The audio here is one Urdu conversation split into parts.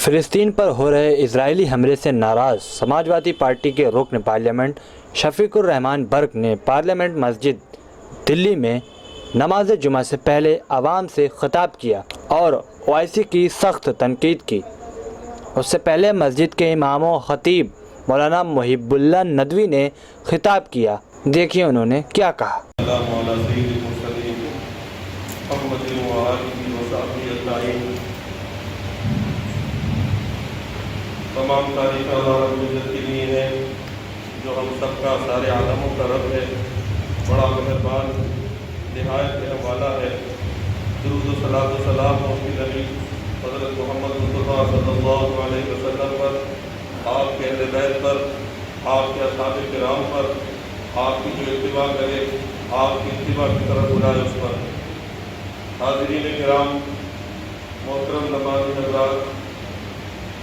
فلسطین پر ہو رہے اسرائیلی حملے سے ناراض سماجوادی پارٹی کے رکن پارلیمنٹ شفیق الرحمان برق نے پارلیمنٹ مسجد دلی میں نماز جمعہ سے پہلے عوام سے خطاب کیا اور اویسی کی سخت تنقید کی۔ اس سے پہلے مسجد کے امام و خطیب مولانا محب اللہ ندوی نے خطاب کیا۔ دیکھیے انہوں نے کیا کہا۔ تمام تاریخ اللہ رب العزت کی دین ہے جو ہم سب کا سارے عالموں کا رب ہے، بڑا مہربان نہایت رحم والا ہے۔ درود و صلاۃ و سلام اس کی نبی حضرت محمد مصطفیٰ صلی اللہ علیہ وسلم پر، آپ کے اہل بیت پر، آپ کے اصحاب کرام پر، آپ کی جو اتباع کرے آپ کی اتباع کی طرف بلائے اس پر۔ حاضرین کرام، محترم نمازی حضرات،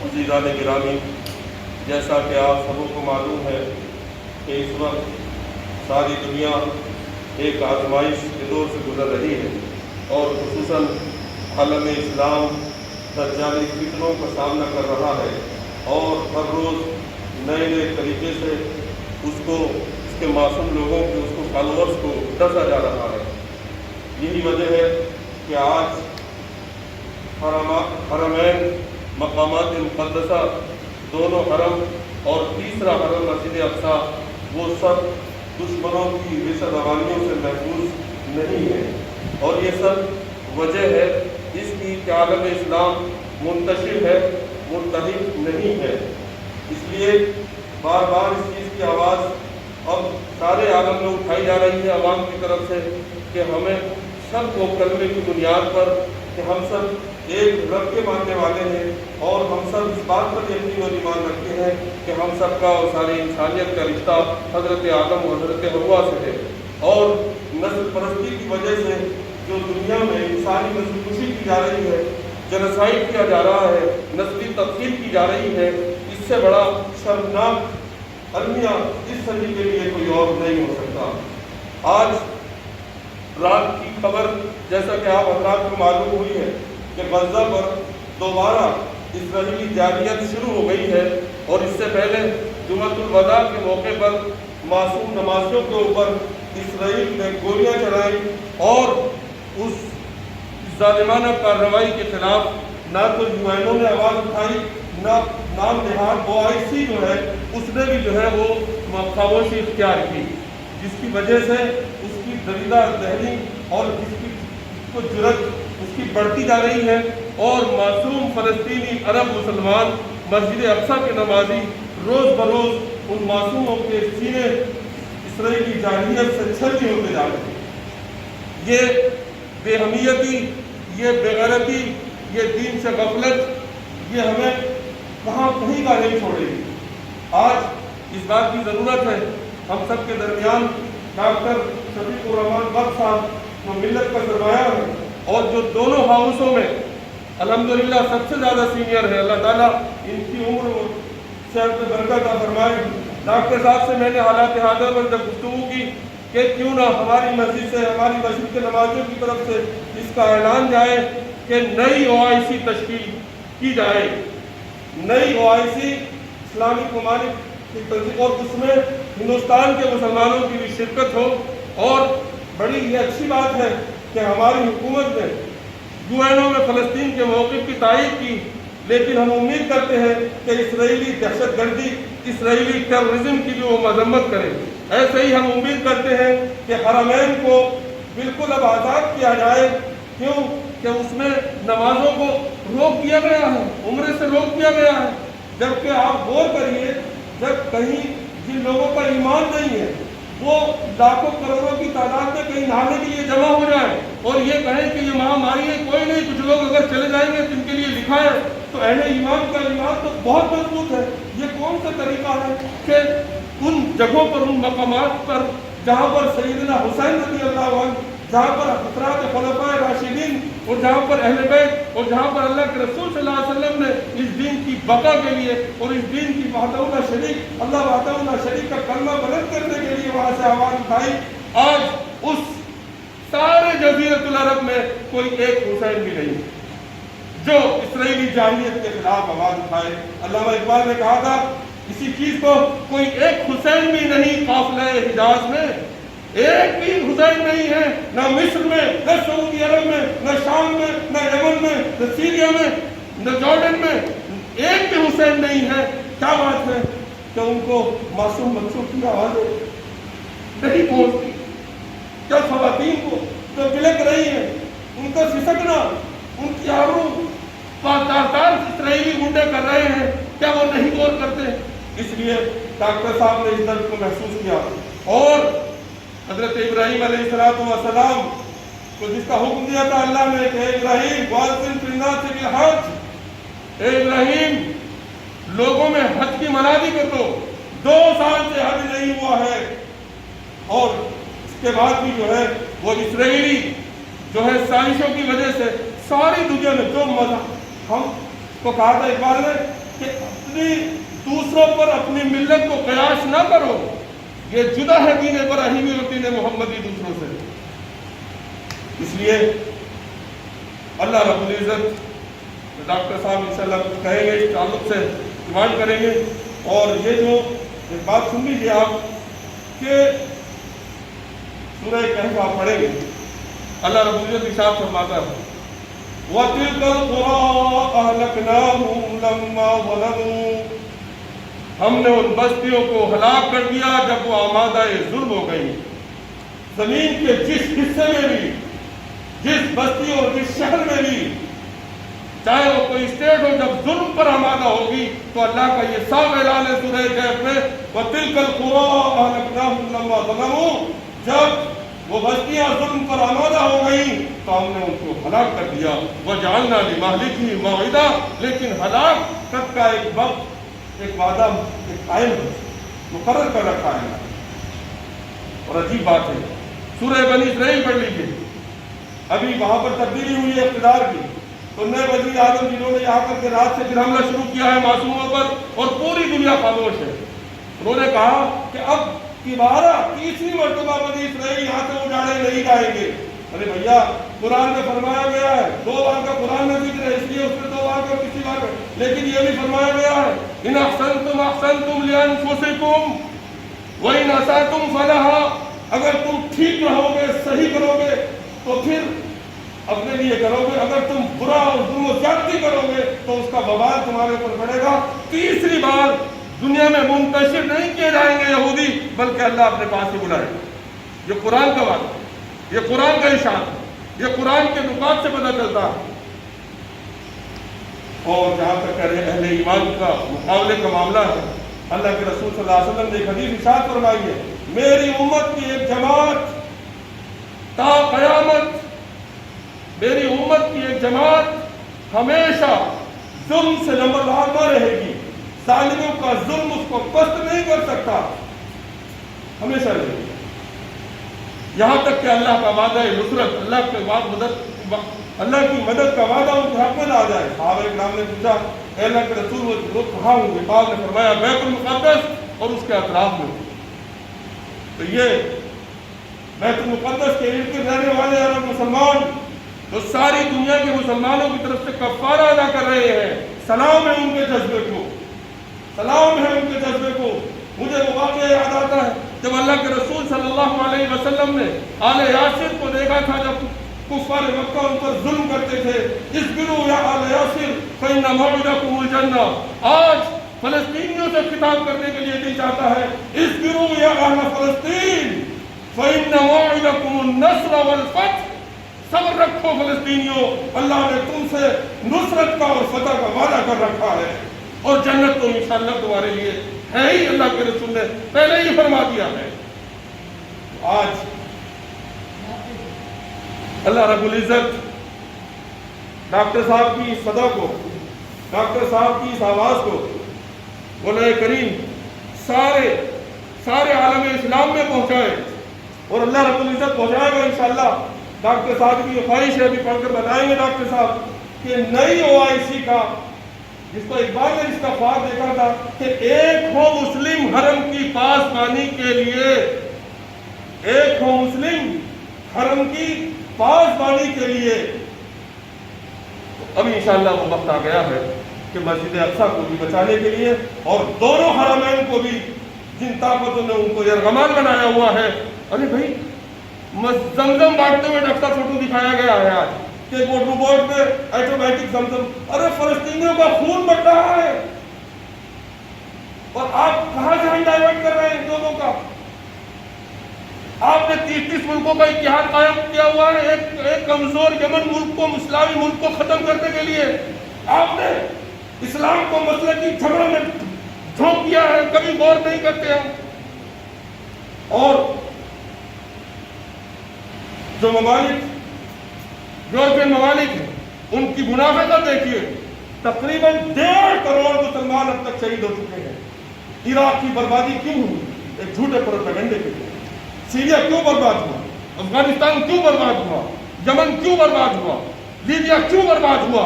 عزیزان گرامی، جیسا کہ آپ سبوں کو معلوم ہے کہ اس وقت ساری دنیا ایک آزمائش کے دور سے گزر رہی ہے اور خصوصاً عالم اسلام دجالی فتنوں کا سامنا کر رہا ہے اور ہر روز نئے نئے طریقے سے اس کے معصوم لوگوں کے اس کو فالوورز کو ڈسا جا رہا ہے۔ یہی وجہ ہے کہ آج حرمین مقامات مقدسہ، دونوں حرم اور تیسرا حرم مسجد اقصیٰ، وہ سب دشمنوں کی ریشہ دوانیوں سے محفوظ نہیں ہے، اور یہ سب وجہ ہے اس کی کہ عالم اسلام منتشر ہے، متحد نہیں ہے۔ اس لیے بار بار اس چیز کی آواز اب سارے عالم میں اٹھائی جا رہی ہے عوام کی طرف سے کہ ہمیں سب کو کلمے کی بنیاد پر کہ ہم سب ایک رب کے ماننے والے ہیں اور ہم سب اس بات پر یقین اور ایمان رکھتے ہیں کہ ہم سب کا اور ساری انسانیت کا رشتہ حضرت آدم و حضرت حوا سے ہے، اور نسل پرستی کی وجہ سے جو دنیا میں انسانی نسل کشی کی جا رہی ہے، جنوسائیڈ کیا جا رہا ہے، نسلی تقسیم کی جا رہی ہے، اس سے بڑا شرمناک المیہ اس صدی کے لیے کوئی اور نہیں ہو سکتا۔ آج رات کی خبر جیسا کہ آپ حضرات کو معلوم ہوئی ہے کہ غزہ پر دوبارہ اسرائیلی جارحیت شروع ہو گئی ہے، اور اس سے پہلے جمعۃ الوداع کے موقع پر معصوم نمازیوں کے اوپر اسرائیل نے گولیاں چلائیں اور اس ظالمانہ کارروائی کے خلاف نہ تو UN نے آواز اٹھائی، نہ نام نہاد OIC جو ہے اس نے بھی جو ہے وہ خاموشی اختیار کی، جس کی وجہ سے اس کی دریدہ ذہنی اور اس کو جرت اس کی بڑھتی جا رہی ہے، اور معصوم فلسطینی عرب مسلمان مسجد اقصیٰ کے نمازی روز بروز ان معصوموں کے سینے اسرائیلی جارحیت سے چھلنی ہوتے جا رہے ہیں۔ یہ بے حمیتی، یہ بے غیرتی، یہ دین سے غفلت، یہ ہمیں کہیں کا نہیں چھوڑے گی۔ آج اس بات کی ضرورت ہے ہم سب کے درمیان ڈاکٹر شفیق الرحمان برق صاحب جو ملت کا سرمایہ ہے اور جو دونوں ہاؤسوں میں الحمدللہ سب سے زیادہ سینئر ہے، اللہ تعالیٰ ان کی عمر و صحت میں برکت عطا فرمائے۔ ڈاکٹر صاحب سے میں نے حالات حاضر میں جب گفتگو کی کہ کیوں نہ ہماری مسجد سے، ہماری مسجد کے نمازیوں کی طرف سے اس کا اعلان جائے کہ نئی OIC تشکیل کی جائے، نئی OIC اسلامک ممالک کی تنظیم، اور اس میں ہندوستان کے مسلمانوں کی بھی شرکت ہو۔ اور بڑی یہ اچھی بات ہے کہ ہماری حکومت نے UN میں فلسطین کے موقف کی تائید کی، لیکن ہم امید کرتے ہیں کہ اسرائیلی دہشت گردی، اسرائیلی ٹیررزم کی بھی وہ مذمت کرے۔ ایسے ہی ہم امید کرتے ہیں کہ حرمین کو بالکل اب آزاد کیا جائے، کیوں کہ اس میں نمازوں کو روک دیا گیا ہے، عمرے سے روک دیا گیا ہے، جبکہ آپ غور کریے جب کہیں جن لوگوں کا ایمان نہیں ہے وہ لاکھوں کروڑوں کی تعداد میں کہیں نہانے کے لیے جمع ہو جائیں اور یہ کہیں کہ یہ مہاماری ہے، کوئی نہیں، کچھ لوگ اگر چلے جائیں گے تو ان کے لیے لکھا ہے، تو اہل ایمان کا ایمان تو بہت مضبوط ہے۔ یہ کون سا طریقہ ہے کہ ان جگہوں پر، ان مقامات پر جہاں پر سیدنا حسین رضی اللہ عنہ، جہاں پر حضرات خلفائے راشدین، اور جہاں پر اہل بیت، اور جہاں پر اللہ کے رسول صلی اللہ علیہ وسلم نے اس دین کی بقا کے لیے اور اس دین کی وحدہ لا شریک، اللہ وحدہ لا شریک کا کلمہ بلند کرنے کے لیے وہاں سے آواز اٹھائی، آج اس سارے جزیرۃ العرب میں کوئی ایک حسین بھی نہیں جو اسرائیلی جاہلیت کے خلاف آواز اٹھائے۔ علامہ اقبال نے کہا تھا کسی چیز کو کوئی ایک حسین بھی نہیں قافلہ حجاز میں، ایک بھی حسین نہیں ہے، نہ مصر میں، نہ سعودی عرب میں، نہ شام میں، نہ یمن میں، نہ سیریا میں، نہ جارڈن میں، ایک بھی حسین نہیں ہے۔ کیا بات ہے کہ ان کو معصوم بچوں کی آوازیں نہیں پہنچتی؟ کیا خواتین کو جو بلک رہی ہیں ان کا سسکنا، ان کی آبرو تار اسرائیلی گنڈے کر رہے ہیں، کیا وہ نہیں غور کرتے؟ اس لیے ڈاکٹر صاحب نے اس درد کو محسوس کیا، اور حضرت ابراہیم علیہ السلام کو جس کا حکم دیا تھا اللہ نے کہ ابراہیم وَأَذِّن فِي النَّاسِ بِالْحَجِّ، اے ابراہیم لوگوں میں حج کی منادی کر دو، 2 سال سے حج نہیں ہوا ہے۔ اور اس کے بعد بھی جو ہے وہ اسرائیلی جو ہے سازشوں کی وجہ سے ساری دنیا میں جو مذہب ہم کو کہا تھا اقبال نے کہ اپنی دوسروں پر اپنی ملت کو قیاس نہ کرو، یہ جدا ہے دین ابراہیمی اور دین محمدی دوسروں سے۔ اس لیے اللہ رب العزت ڈاکٹر صاحب انشاءاللہ کچھ کہیں گے، اس تعلق سے ڈیمانڈ کریں گے۔ اور یہ جو ایک بات سن لیجیے آپ کہ سورہ کہف آپ پڑھیں گے، اللہ رب العزت ارشاد فرماتا ہے وَتِلْكَ الْقُرَىٰ أَهْلَكْنَاهُمْ لَمَّا ظَلَمُوا، ہم نے ان بستیوں کو ہلاک کر دیا جب وہ آمادہ ظلم ہو گئی۔ زمین کے جس حصے میں بھی، جس بستی اور جس شہر میں بھی، چاہے وہ کوئی اسٹیٹ ہو، جب ظلم پر آمادہ ہوگی تو اللہ کا یہ صاف اعلان ہے سورہ کہف میں وَتِلْكَ الْقُرَىٰ أَهْلَكْنَاهُمْ لَمَّا ظَلَمُوا، جب وہ بستیاں ظلم پر آمادہ ہو گئیں تو ہم نے ان کو ہلاک کر دیا۔ وَجَعَلْنَا لِمَهْلِكِهِم مَوْعِدًا، لیکن ہلاکت کا ایک وقت، ایک وعدہ ایک قائم مقرر کر رکھا ہے۔ اور عجیب بات ہے، سورہ بنی اسرائیل پڑھ لیجیے، ابھی وہاں پر تبدیلی ہوئی ہے اقتدار کی، تو نئے وزیر اعظم جنہوں نے یہاں کر کے رات سے پھر حملہ شروع کیا ہے معصوموں پر، اور پوری دنیا خاموش ہے۔ انہوں نے کہا کہ اب دوبارہ تیسری مرتبہ بنی اسرائیل یہاں سے اجاڑے نہیں جائیں گے۔ ارے بھیا قرآن میں فرمایا گیا ہے، 2 بار کا قرآن میں ذکر ہے، اس لیے اس میں 2 بار کا کسی بار کا، لیکن یہ بھی فرمایا گیا ہے ان احسنتم احسنتم لانفسکم وان اسأتم فلها، اگر تم ٹھیک رہو گے، صحیح کرو گے تو پھر اپنے لیے کرو گے، اگر تم برا اور ظلم و زیادتی کرو گے تو اس کا وبال تمہارے اوپر پڑے گا۔ تیسری بار دنیا میں منتشر نہیں کیے جائیں گے یہودی، بلکہ اللہ اپنے پاس ہی بلائے گا۔ یہ قرآن کا وعدہ ہے، یہ قرآن کا ارشاد ہے، یہ قرآن کے نکات سے پتہ چلتا ہے۔ اور جہاں تک اہل ایمان کا مقابلے کا معاملہ ہے، اللہ کے رسول صلی اللہ علیہ وسلم نے ایک حدیث ارشاد فرمائی ہے میری امت کی ایک جماعت تا قیامت، میری امت کی ایک جماعت ہمیشہ ظلم سے لمبردار نہ رہے گی، ظالموں کا ظلم اس کو پست نہیں کر سکتا، ہمیشہ رہے گی، یہاں تک کہ اللہ کا وعدہ نصرت، اللہ کے بعد مدد، اللہ کی مدد کا وعدہ ان کے حق میں آ جائے۔ صحابہ کرام نے پوچھا اے اللہ کے رسول وہ لوگ کہاں ہوں گے؟ پاک نے فرمایا بیت المقدس اور اس کے اطراف میں۔ تو یہ بیت المقدس کے ارد گرد رہنے والے عرب مسلمان تو ساری دنیا کے مسلمانوں کی طرف سے کفارہ ادا کر رہے ہیں۔ سلام ہے ان کے جذبے کو، سلام ہے ان کے جذبے کو۔ مجھے وہ واقعہ یاد آتا ہے جب اللہ کے رسول صلی اللہ علیہ وسلم نے آل یاسر کو دیکھا تھا، جب کفار مکہ ان پر ظلم کرتے تھے، اصبروا یا آل یاسر فإن موعدکم الجنہ۔ آج فلسطینیوں سے خطاب کرنے کے لیے دل چاہتا ہے اصبروا یا اہل فلسطین فإن موعدکم النصر والفتح۔ صبر رکھو فلسطینیوں، اللہ نے تم سے نصرت کا اور فتح کا وعدہ کر رکھا ہے، اور جنت تو انشاءاللہ تمہارے لیے ہے ہی، اللہ کے رسول نے پہلے ہی فرما دیا ہے۔ آج اللہ رب العزت ڈاکٹر صاحب کی اس صدا کو، ڈاکٹر صاحب کی اس آواز کو مولا کریم سارے عالم اسلام میں پہنچائے، اور اللہ رب العزت پہنچائے گا انشاءاللہ۔ ڈاکٹر صاحب کی یہ خواہش ہے، ابھی پڑھ کر بتائیں گے ڈاکٹر صاحب کہ نئی OIC کا، جس کو اقبال نے اس کا خواب دیکھا تھا کہ ایک ہو مسلم حرم کی پاسبانی کے لیے، ایک ہو مسلم حرم کی پاسبانی کے لیے، ابھی انشاءاللہ وہ وقت آ گیا ہے کہ مسجد اقصیٰ کو بھی بچانے کے لیے اور دونوں حرمین کو بھی جن طاقتوں نے ان کو یرغمال بنایا ہوا ہے. ارے بھائی زمزم بانٹتے ہوئے ڈاکٹر فوٹو دکھایا گیا ہے آج کہ وہ روبوٹ میں آٹومیٹک زمزم. ارے فلسطینیوں کا خون بڑھ رہا ہے اور آپ کہاں سے ڈائیورٹ کر رہے ہیں ان لوگوں کا. آپ نے 30 ملکوں کا اتحاد قائم کیا ہوا ہے ایک کمزور یمن ملک کو اسلامی ملک کو ختم کرنے کے لیے. آپ نے اسلام کو مسئلے کی جھگڑوں میں جھونک دیا ہے, کبھی غور نہیں کرتے ہیں. اور جو ممالک یورپین ممالک ہیں ان کی منافقت دیکھیے, تقریباً 1.5 کروڑ مسلمان اب تک شہید ہو چکے ہیں. عراق کی بربادی کیوں ہوئی؟ ایک جھوٹے پروپیگنڈے کے لیے. سیریا کیوں برباد ہوا؟ افغانستان کیوں برباد ہوا؟ یمن کیوں برباد ہوا؟ لیبیا کیوں برباد ہوا؟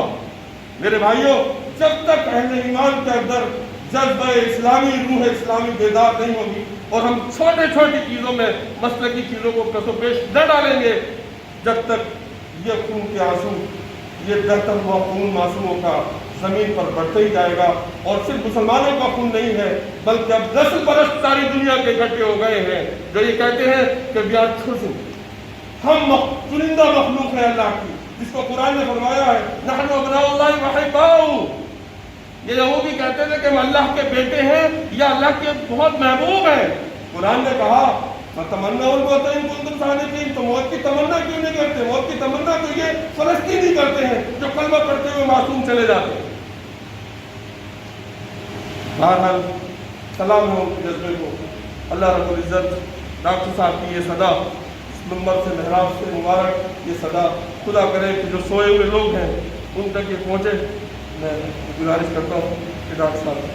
میرے بھائیوں, جب تک اہل ایمان کے اندر جذبہ اسلامی روح اسلامی بیدار نہیں ہوگی اور ہم چھوٹے چھوٹی چیزوں میں مسئلے کی چیزوں کو پس و پیش نہ ڈالیں گے, جب تک یہ خون کے آنسو, یہ بہتا ہوا خون معصوموں کا زمین پر بڑھتے ہی جائے گا. اور صرف مسلمانوں کا خون نہیں ہے بلکہ اب نسل پرست ساری دنیا کے اکٹھے ہو گئے ہیں جو یہ کہتے ہیں کہ we are chosen, ہم چنندہ مخلوق ہیں اللہ کی, جس کو قرآن نے فرمایا ہے نحن ابناء اللہ وحباؤہ. یہ یہودی کہتے تھے کہ ہم اللہ کے بیٹے ہیں یا اللہ کے بہت محبوب ہیں. قرآن نے کہا تمنا ان کو تم صادقین, تو موت کی تمنا کیوں نہیں کرتے؟ موت کی تمنا تو یہ فلسطینی کرتے ہیں جو کلمہ پڑھتے ہوئے معصوم چلے جاتے ہیں. بہرحال سلام ہو جذبے کو. اللہ رب العزت ڈاکٹر صاحب کی یہ صدا منبر سے محراب سے مبارک, یہ صدا خدا کرے کہ جو سوئے ہوئے لوگ ہیں ان تک یہ پہنچے. میں گزارش کرتا ہوں کہ ڈاکٹر صاحب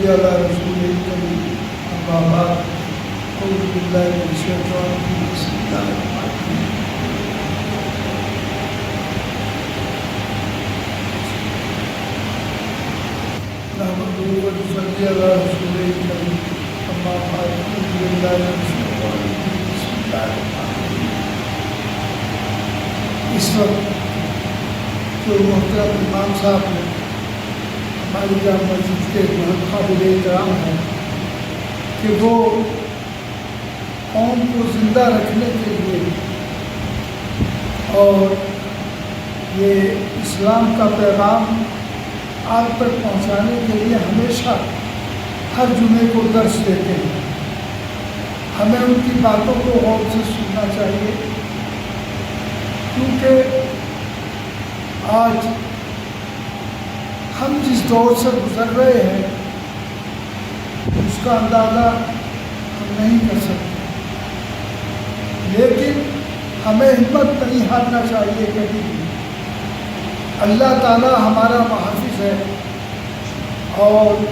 على رسول الكريم أما بعد أعوذ بالله من الشيطان الرجيم بسم الله الرحمن الرحيم نحمده ونصلي على رسول الكريم أما بعد أعوذ بالله من الشيطان الرجيم بسم الله الرحمن الرحيم. اس وقت جو محترم امام صاحب نے ہماری جامع مسجد کے بہت قابل احترام ہے کہ وہ قوم کو زندہ رکھنے کے لیے اور یہ اسلام کا پیغام آپ تک پہنچانے کے لیے ہمیشہ ہر جمعے کو درس دیتے ہیں. ہمیں ان کی باتوں کو غور سے سننا چاہیے کیونکہ آج ہم جس دور سے گزر رہے ہیں اس کا اندازہ ہم نہیں کر سکتے, لیکن ہمیں ہمت نہیں ہارنا چاہیے کبھی بھی. اللہ تعالیٰ ہمارا محافظ ہے اور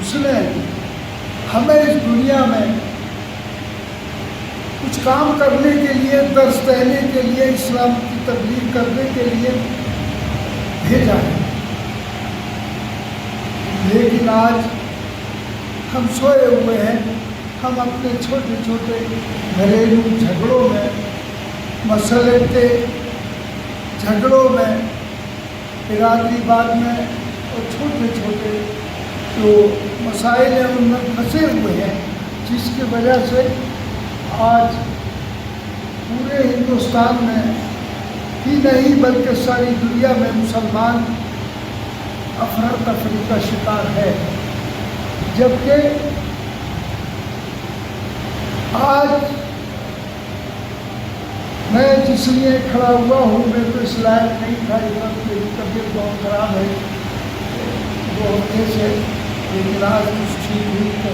اس نے ہمیں اس دنیا میں کچھ کام کرنے کے لیے, درس دینے کے لیے, اسلام کی تبلیغ کرنے کے لیے بھیجا ہے. لیکن آج ہم سوئے ہوئے ہیں, ہم اپنے چھوٹے چھوٹے گھریلو جھگڑوں میں, مسئلے کے جھگڑوں میں, برادری باد میں اور چھوٹے چھوٹے جو مسائل ہیں ان میں پھنسے ہوئے ہیں, جس کی وجہ سے آج پورے ہندوستان میں ہی نہیں بلکہ ساری دنیا میں مسلمان افراتفری کا شکار ہے. جبکہ آج میں جس لیے کھڑا ہوا ہوں میں تو اس لائق نہیں تھا, میری طبیعت بہت خراب ہے 2 ہفتے سے, لیکن آج کچھ ٹھیک ہوئی تو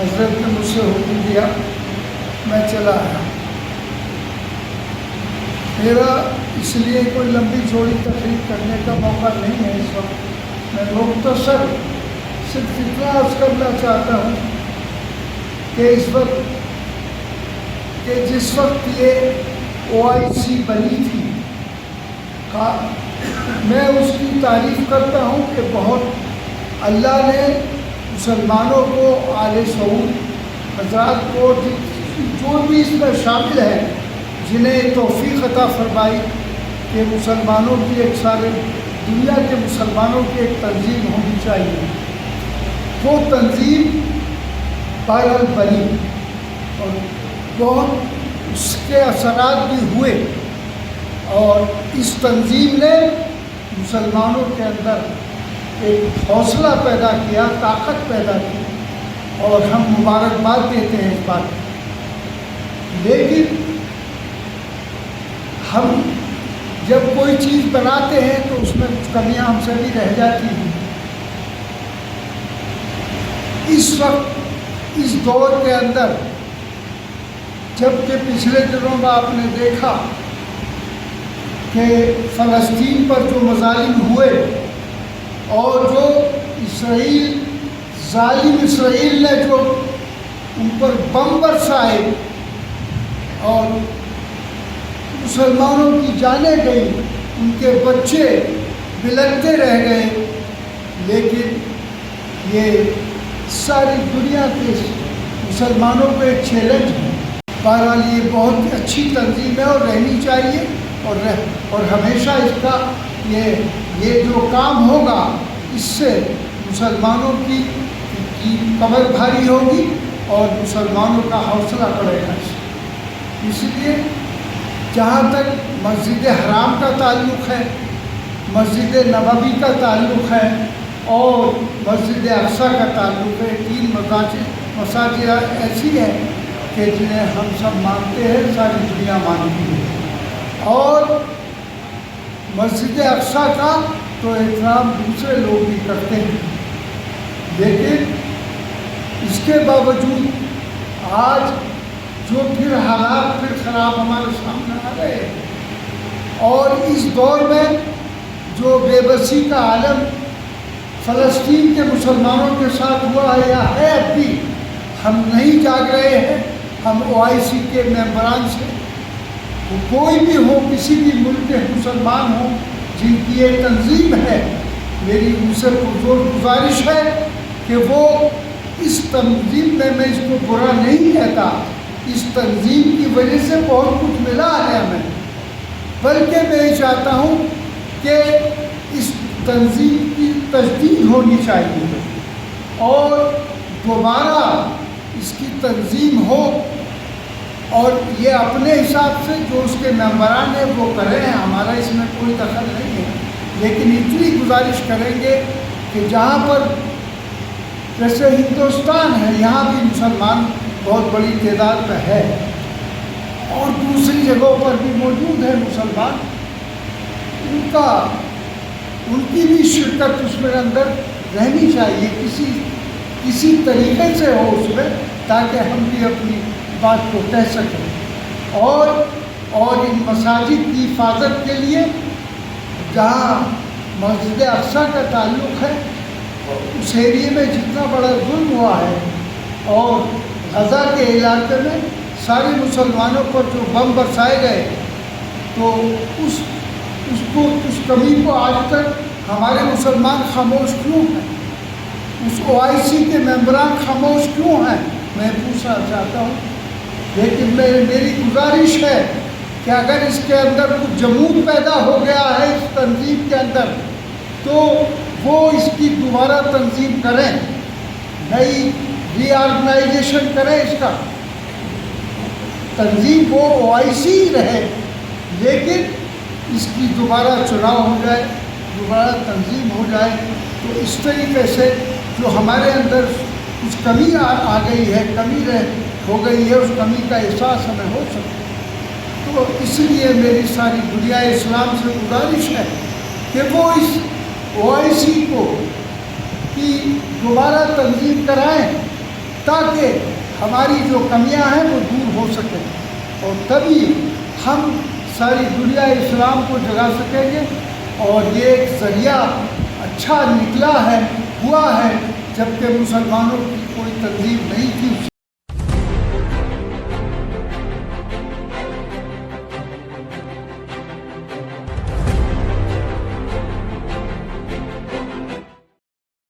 حضرت نے مجھ سے حکم دیا, میں چلا آیا. میرا اس لیے کوئی لمبی چوڑی تقریر کرنے کا موقع نہیں ہے اس وقت. میں مختصر صرف اتنا عرض کرنا چاہتا ہوں کہ اس وقت کہ جس وقت یہ OIC بنی تھی میں اس کی تعریف کرتا ہوں کہ بہت اللہ نے مسلمانوں کو، آل سعود حضرات کو، جو بھی اس میں شامل ہیں، جنہیں توفیق عطا فرمائی کہ مسلمانوں کی ایک سارے دنیا کے مسلمانوں کی ایک تنظیم ہونی چاہیے. وہ تنظیم بہرحال بنی اور بہت اس کے اثرات بھی ہوئے، اور اس تنظیم نے مسلمانوں کے اندر ایک حوصلہ پیدا کیا، طاقت پیدا کی، اور ہم مبارکباد دیتے ہیں اس بات. لیکن ہم جب کوئی چیز بناتے ہیں تو اس میں کچھ کمیاں ہم سے بھی رہ جاتی ہیں. اس وقت اس دور کے اندر، جبکہ پچھلے دنوں میں آپ نے دیکھا کہ فلسطین پر جو مظالم ہوئے اور جو ظالم اسرائیل نے جو ان پر بم برسائے اور مسلمانوں کی جانیں گئی، ان کے بچے بلکتے رہ گئے، لیکن یہ ساری دنیا کے مسلمانوں پہ ایک چیلنج ہے. بہرحال یہ بہت اچھی تنظیم ہے اور رہنی چاہیے، اور ہمیشہ اس کا یہ جو کام ہوگا، اس سے مسلمانوں کی کمر بھاری ہوگی اور مسلمانوں کا حوصلہ بڑھے گا. اس لیے جہاں تک مسجد حرام کا تعلق ہے، مسجد نبوی کا تعلق ہے اور مسجد اقصی کا تعلق ہے، 3 مساجد ایسی ہیں کہ جنہیں ہم سب مانتے ہیں، ساری دنیا مانتی ہے. اور مسجد اقصی کا تو احترام دوسرے لوگ بھی کرتے ہیں، لیکن اس کے باوجود آج جو پھر حالات پھر خراب ہمارے سامنے آ رہے ہیں، اور اس دور میں جو بے بسی کا عالم فلسطین کے مسلمانوں کے ساتھ ہوا ہے یا ہے، اب بھی ہم نہیں جاگ رہے ہیں. ہم OIC کے ممبران سے، کوئی بھی ہو، کسی بھی ملک کے مسلمان ہوں جن کی یہ تنظیم ہے، میری ان سے پرزور گزارش ہے کہ وہ اس تنظیم میں اس کو برا نہیں کہتا، اس تنظیم کی وجہ سے بہت کچھ ملا ہے ہمیں، بلکہ میں یہ چاہتا ہوں کہ اس تنظیم کی تجدید ہونی چاہیے اور دوبارہ اس کی تنظیم ہو، اور یہ اپنے حساب سے جو اس کے ممبران ہیں وہ کریں، ہمارا اس میں کوئی دخل نہیں ہے. لیکن اتنی گزارش کریں گے کہ جہاں پر جیسے ہندوستان ہے، یہاں بھی مسلمان بہت بڑی تعداد میں ہے اور دوسری جگہوں پر بھی موجود ہے مسلمان، ان کی بھی شرکت اس میں اندر رہنی چاہیے، کسی طریقے سے ہو اس میں، تاکہ ہم بھی اپنی بات کو کہہ سکیں. اور ان مساجد کی حفاظت کے لیے، جہاں مسجد اقصی کا تعلق ہے، اس ایریے میں جتنا بڑا ظلم ہوا ہے اور غزہ کے علاقے میں سارے مسلمانوں پر جو بم برسائے گئے، تو اس کمی کو آج تک ہمارے مسلمان خاموش کیوں ہیں؟ اس OIC کے ممبران خاموش کیوں ہیں؟ میں پوچھنا چاہتا ہوں. لیکن میری گزارش ہے کہ اگر اس کے اندر کچھ جمود پیدا ہو گیا ہے اس تنظیم کے اندر، تو وہ اس کی دوبارہ تنظیم کریں، نئی ری آرگنائزیشن کریں. اس کا تنظیم وہ OIC رہے، لیکن اس کی دوبارہ چناؤ ہو جائے، دوبارہ تنظیم ہو جائے، تو اس طریقے سے جو ہمارے اندر کچھ کمی آ گئی ہے، کمی ہو گئی ہے، اس کمی کا احساس ہمیں ہو سکے. تو اس لیے میری ساری دنیا اسلام سے گزارش ہے کہ وہ اس OIC کو کی دوبارہ تنظیم کرائیں، تاکہ ہماری جو کمیاں ہیں وہ دور ہو سکیں، اور تبھی ہم ساری دنیا اسلام کو جگا سکیں گے. اور یہ ایک ذریعہ اچھا نکلا ہے، ہوا ہے، جبکہ مسلمانوں کی کوئی تنظیم نہیں تھی.